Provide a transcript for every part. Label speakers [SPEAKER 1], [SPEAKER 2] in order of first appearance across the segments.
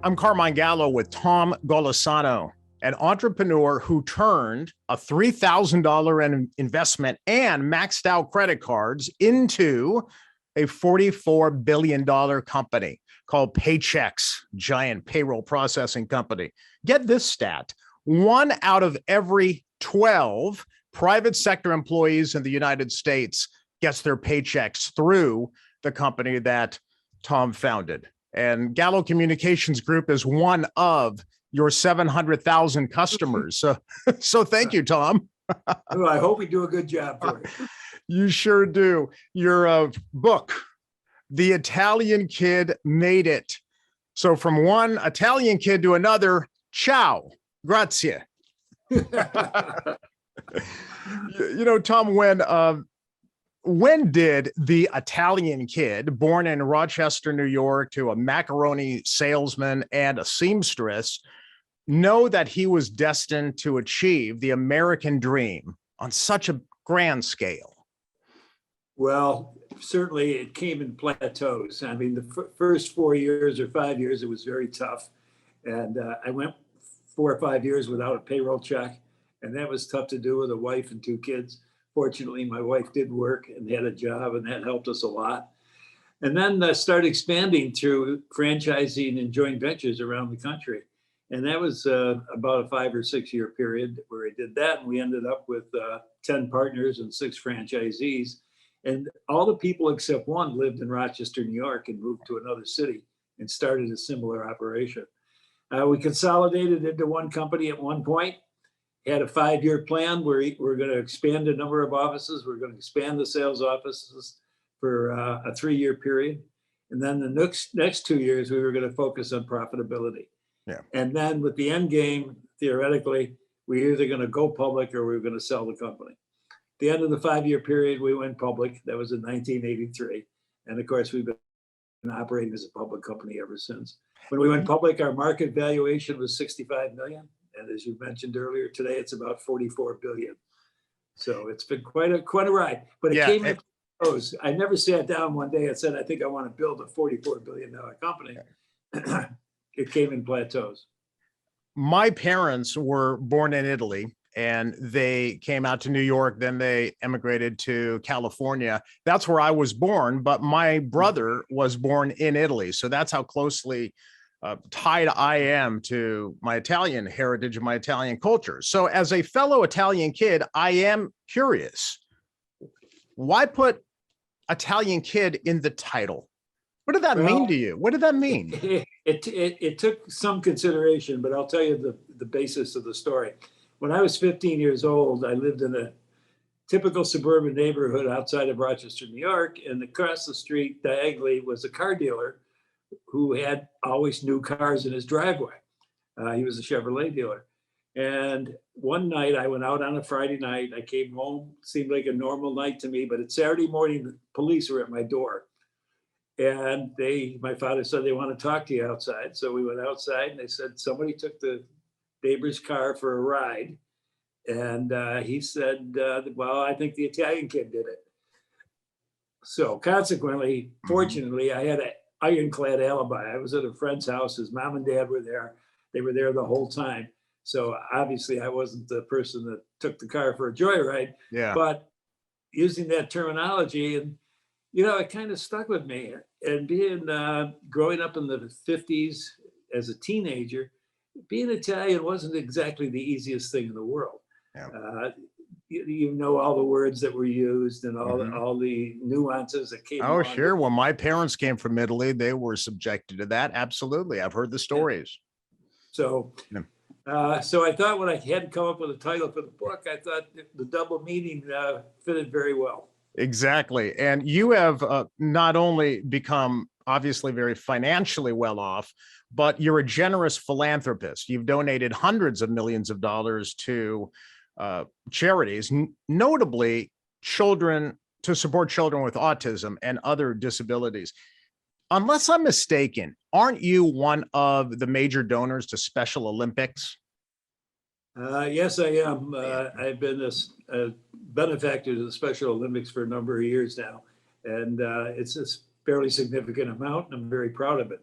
[SPEAKER 1] I'm Carmine Gallo with Tom Golisano, an entrepreneur who turned a $3,000 investment and maxed out credit cards into a $44 billion company called Paychex, giant payroll processing company. Get this stat: 1 out of every 12 private sector employees in the United States gets their paychecks through the company that Tom founded. And Gallo Communications Group is one of your 700,000 customers. So thank you, Tom.
[SPEAKER 2] Well, I hope we do a good job for it.
[SPEAKER 1] You sure do. Your book, The Italian Kid Made It. So from one Italian kid to another, ciao, grazie. Tom, when did the Italian kid, born in Rochester, New York, to a macaroni salesman and a seamstress, know that he was destined to achieve the American dream on such a grand scale?
[SPEAKER 2] Well, certainly it came in plateaus. I mean, the first 4 years or 5 years, it was very tough. And I went 4 or 5 years without a payroll check. And that was tough to do with a wife and 2 kids. Fortunately, my wife did work and had a job, and that helped us a lot. And then started expanding through franchising and joint ventures around the country. And that was about a 5 or 6 year period where I did that. And we ended up with 10 partners and 6 franchisees. And all the people except one lived in Rochester, New York, and moved to another city and started a similar operation. We consolidated into one company at one point. Had a 5-year plan where we're going to expand the number of offices. We're going to expand the sales offices for a 3-year period. And then the next 2 years, we were going to focus on profitability.
[SPEAKER 1] Yeah.
[SPEAKER 2] And then with the end game, theoretically, we're either going to go public or we're going to sell the company. At the end of the 5-year period, we went public. That was in 1983. And of course, we've been operating as a public company ever since. When we went public, our market valuation was $65 million. And as you mentioned earlier today, it's about $44 billion. So it's been quite a ride. But it came in plateaus. I never sat down one day and said, I think I want to build a $44 billion company. It came in plateaus.
[SPEAKER 1] My parents were born in Italy, and they came out to New York. Then they emigrated to California. That's where I was born. But my brother was born in Italy. So that's how closely tied I am to my Italian heritage and my Italian culture. So as a fellow Italian kid, I am curious, why put Italian kid in the title? What did that mean to you? What did that mean?
[SPEAKER 2] It took some consideration, but I'll tell you the basis of the story. When I was 15 years old, I lived in a typical suburban neighborhood outside of Rochester, New York, and across the street diagonally was a car dealer who had always new cars in his driveway. He was a Chevrolet dealer. And one night I went out on a Friday night. I came home, seemed like a normal night to me, but it's Saturday morning, the police were at my door. And my father said, they want to talk to you outside. So we went outside and they said, somebody took the neighbor's car for a ride. And he said, well, I think the Italian kid did it. So consequently, fortunately, I had an ironclad alibi. I was at a friend's house. His mom and dad were there. They were there the whole time. So obviously I wasn't the person that took the car for a joyride.
[SPEAKER 1] Yeah.
[SPEAKER 2] But using that terminology, and it kind of stuck with me. And being growing up in the 50s as a teenager, being Italian wasn't exactly the easiest thing in the world. Yeah. You know all the words that were used and all the nuances that came.
[SPEAKER 1] Oh, sure. When my parents came from Italy, they were subjected to that. Absolutely. I've heard the stories.
[SPEAKER 2] So, so I thought when I had to come up with a title for the book, I thought the double meaning fitted very well.
[SPEAKER 1] Exactly. And you have not only become obviously very financially well off, but you're a generous philanthropist. You've donated hundreds of millions of dollars to charities, notably to support children with autism and other disabilities. Unless I'm mistaken, aren't you one of the major donors to Special Olympics?
[SPEAKER 2] Yes, I am. I've been a benefactor to the Special Olympics for a number of years now, and it's a fairly significant amount, and I'm very proud of it.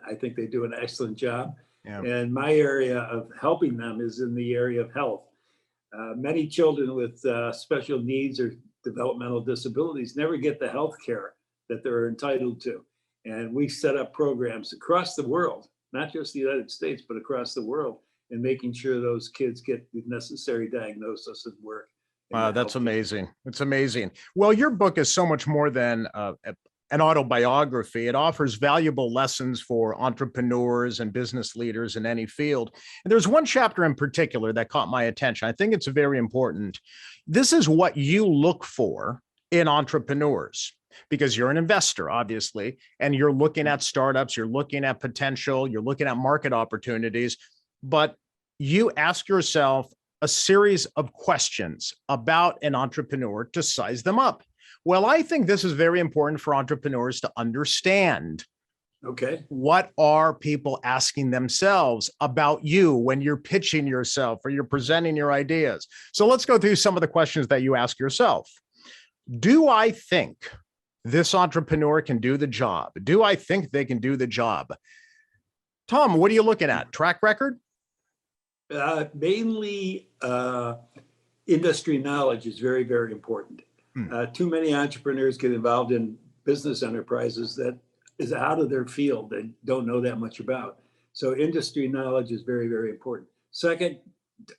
[SPEAKER 2] I think they do an excellent job.
[SPEAKER 1] Yeah.
[SPEAKER 2] And my area of helping them is in the area of health. Many children with special needs or developmental disabilities never get the health care that they're entitled to. And we set up programs across the world, not just the United States, but across the world, and making sure those kids get the necessary diagnosis and work.
[SPEAKER 1] Wow, that's amazing. It's amazing. Well, your book is so much more than an autobiography. It offers valuable lessons for entrepreneurs and business leaders in any field. And there's one chapter in particular that caught my attention. I think it's very important. This is what you look for in entrepreneurs, because you're an investor, obviously, and you're looking at startups, you're looking at potential, you're looking at market opportunities, but you ask yourself a series of questions about an entrepreneur to size them up. Well, I think this is very important for entrepreneurs to understand.
[SPEAKER 2] Okay.
[SPEAKER 1] What are people asking themselves about you when you're pitching yourself or you're presenting your ideas? So let's go through some of the questions that you ask yourself. Do I think this entrepreneur can do the job? Do I think they can do the job? Tom, what are you looking at? Track record?
[SPEAKER 2] Mainly industry knowledge is very, very important. Too many entrepreneurs get involved in business enterprises that is out of their field and don't know that much about. So industry knowledge is very, very important. Second,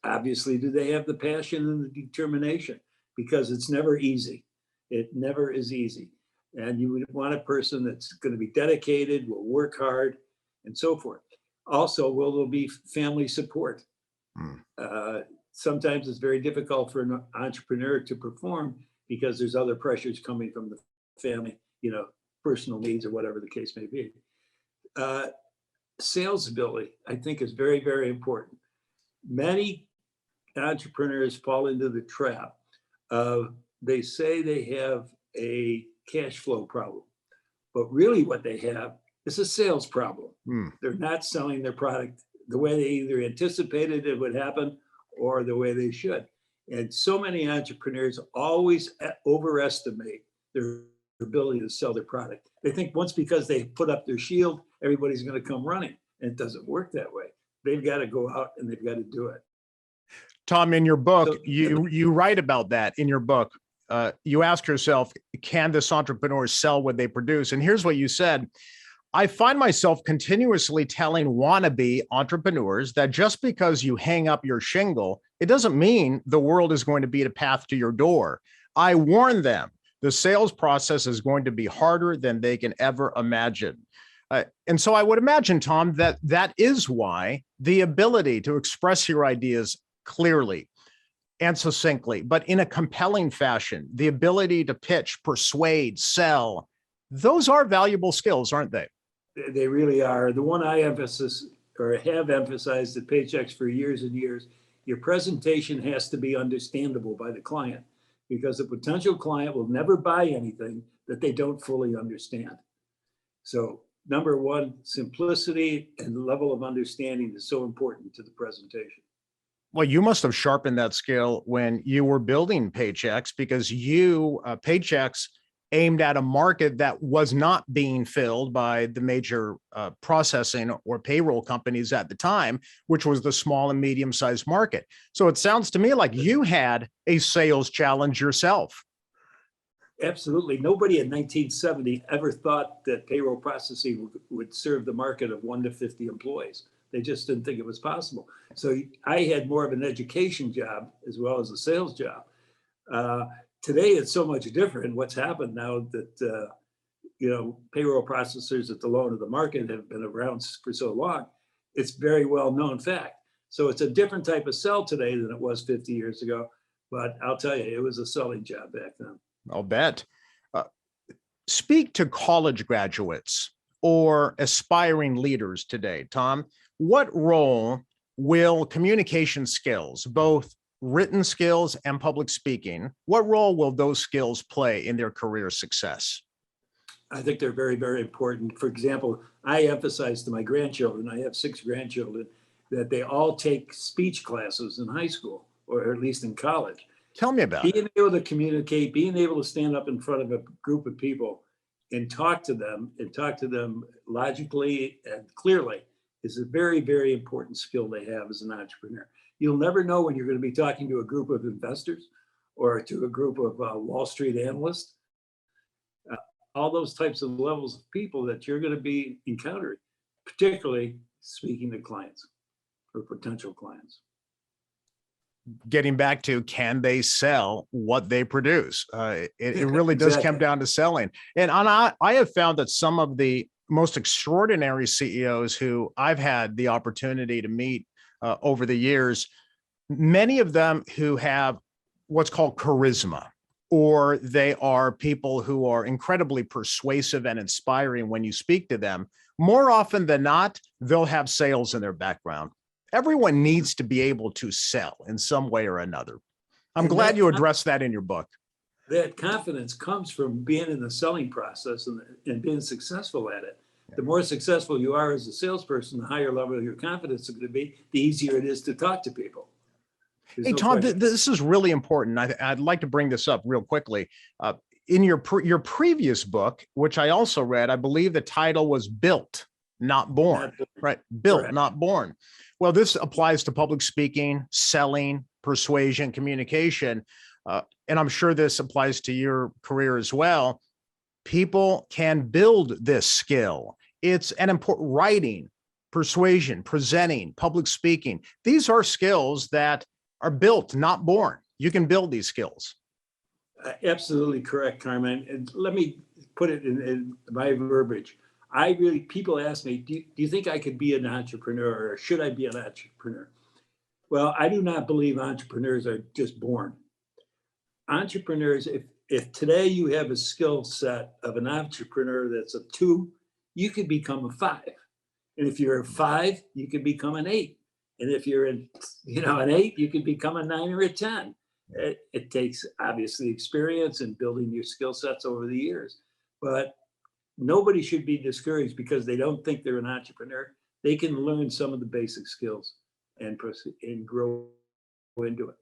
[SPEAKER 2] obviously, do they have the passion and the determination? Because it's never easy. It never is easy. And you would want a person that's going to be dedicated, will work hard, and so forth. Also, will there be family support? Sometimes it's very difficult for an entrepreneur to perform because there's other pressures coming from the family, personal needs or whatever the case may be. Sales ability, I think, is very, very important. Many entrepreneurs fall into the trap of they say they have a cash flow problem, but really what they have is a sales problem. They're not selling their product the way they either anticipated it would happen or the way they should. And so many entrepreneurs always overestimate their ability to sell their product. They think once because they put up their shield, everybody's going to come running. And it doesn't work that way. They've got to go out and they've got to do it.
[SPEAKER 1] Tom, in your book, you write about that in your book. You ask yourself, can this entrepreneur sell what they produce? And here's what you said. I find myself continuously telling wannabe entrepreneurs that just because you hang up your shingle, it doesn't mean the world is going to be a path to your door. I warn them, the sales process is going to be harder than they can ever imagine. And so I would imagine, Tom, that is why the ability to express your ideas clearly and succinctly, but in a compelling fashion, the ability to pitch, persuade, sell, those are valuable skills, aren't they?
[SPEAKER 2] They really are. The one I have emphasized at Paychex for years and years, your presentation has to be understandable by the client, because a potential client will never buy anything that they don't fully understand. So number one, simplicity and level of understanding is so important to the presentation.
[SPEAKER 1] Well, you must have sharpened that skill when you were building Paychex, because Paychex aimed at a market that was not being filled by the major processing or payroll companies at the time, which was the small and medium-sized market. So it sounds to me like you had a sales challenge yourself.
[SPEAKER 2] Absolutely. Nobody in 1970 ever thought that payroll processing would serve the market of 1 to 50 employees. They just didn't think it was possible. So I had more of an education job as well as a sales job. Today, it's so much different. What's happened now that, payroll processors at the low end of the market have been around for so long, it's very well known fact. So it's a different type of sell today than it was 50 years ago. But I'll tell you, it was a selling job back then.
[SPEAKER 1] I'll bet. Speak to college graduates or aspiring leaders today, Tom. What role will communication skills, both written skills and public speaking, what role will those skills play in their career success?
[SPEAKER 2] I think they're very, very important. For example, I emphasize to my grandchildren, I have 6 grandchildren, that they all take speech classes in high school, or at least in college.
[SPEAKER 1] Tell me about it.
[SPEAKER 2] Being able to communicate, being able to stand up in front of a group of people and talk to them logically and clearly is a very, very important skill they have as an entrepreneur. You'll never know when you're going to be talking to a group of investors or to a group of Wall Street analysts, all those types of levels of people that you're going to be encountering, particularly speaking to clients or potential clients.
[SPEAKER 1] Getting back to, can they sell what they produce? It really does come down to selling. And I have found that some of the most extraordinary CEOs who I've had the opportunity to meet over the years, many of them who have what's called charisma, or they are people who are incredibly persuasive and inspiring when you speak to them. More often than not, they'll have sales in their background. Everyone needs to be able to sell in some way or another. I'm glad you addressed that in your book.
[SPEAKER 2] That confidence comes from being in the selling process and being successful at it. The more successful you are as a salesperson, the higher level of your confidence is going to be, the easier it is to talk to people.
[SPEAKER 1] Hey, Tom, this is really important. I'd like to bring this up real quickly. In your previous book, which I also read, I believe the title was Built, Not Born, right? Built, correct. Not Born. Well, this applies to public speaking, selling, persuasion, communication. And I'm sure this applies to your career as well. People can build this skill. It's an important writing, persuasion, presenting, public speaking. These are skills that are built, not born. You can build these skills.
[SPEAKER 2] Absolutely correct, Carmine. And let me put it in my verbiage. People ask me, do you think I could be an entrepreneur, or should I be an entrepreneur? Well, I do not believe entrepreneurs are just born. Entrepreneurs, if today you have a skill set of an entrepreneur that's a 2, you could become a 5. And if you're a 5, you could become an 8. And if you're an 8, you could become a 9 or a 10. It takes obviously experience and building your skill sets over the years. But nobody should be discouraged because they don't think they're an entrepreneur. They can learn some of the basic skills and grow into it.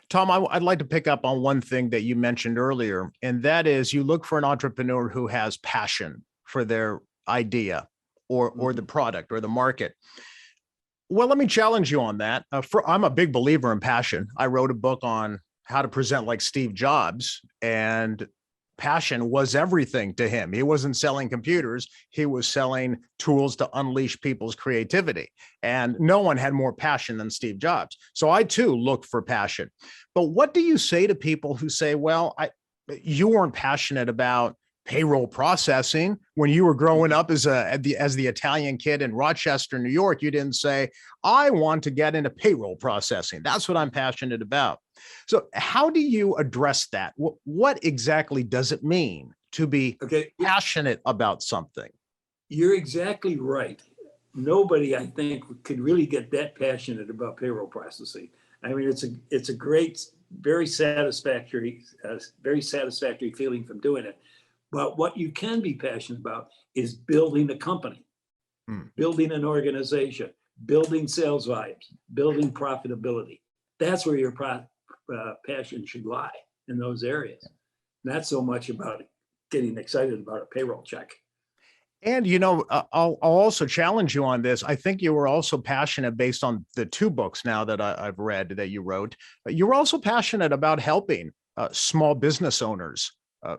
[SPEAKER 1] Tom, I'd like to pick up on one thing that you mentioned earlier, and that is you look for an entrepreneur who has passion for their idea or the product or the market. Well, let me challenge you on that. I'm a big believer in passion. I wrote a book on how to present like Steve Jobs, and passion was everything to him. He wasn't selling computers. He was selling tools to unleash people's creativity. And no one had more passion than Steve Jobs. So I too look for passion. But what do you say to people who say, well, you weren't passionate about payroll processing when you were growing up as the Italian kid in Rochester, New York? You didn't say, I want to get into payroll processing. That's what I'm passionate about. So how do you address that? What exactly does it mean to be passionate about something?
[SPEAKER 2] You're exactly right. Nobody, I think, could really get that passionate about payroll processing. I mean, it's a great, very satisfactory feeling from doing it. But what you can be passionate about is building a company, building an organization, building sales volumes, building profitability. That's where your passion should lie, in those areas. Not so much about getting excited about a payroll check.
[SPEAKER 1] And, I'll also challenge you on this. I think you were also passionate, based on the 2 books now that I've read that you wrote. You were also passionate about helping small business owners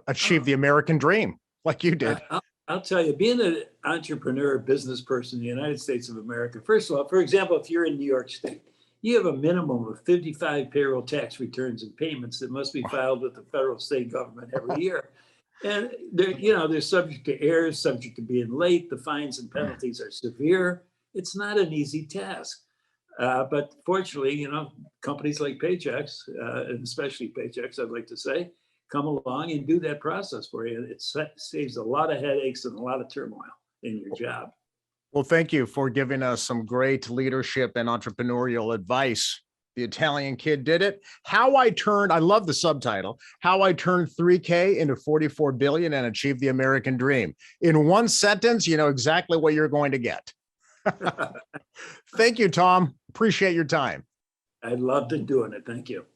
[SPEAKER 1] achieve the American dream, like you did.
[SPEAKER 2] I'll tell you, being an entrepreneur, business person in the United States of America, first of all, for example, if you're in New York State, you have a minimum of 55 payroll tax returns and payments that must be filed with the federal state government every year. And they're subject to errors, subject to being late. The fines and penalties are severe. It's not an easy task. But fortunately, companies like Paychex, and especially Paychex, I'd like to say, come along and do that process for you. It saves a lot of headaches and a lot of turmoil in your job.
[SPEAKER 1] Well, thank you for giving us some great leadership and entrepreneurial advice. The Italian Kid Did It. I love the subtitle, How I Turned 3K into 44 billion and Achieved the American Dream. In one sentence, you know exactly what you're going to get. Thank you, Tom. Appreciate your time.
[SPEAKER 2] I loved doing it. Thank you.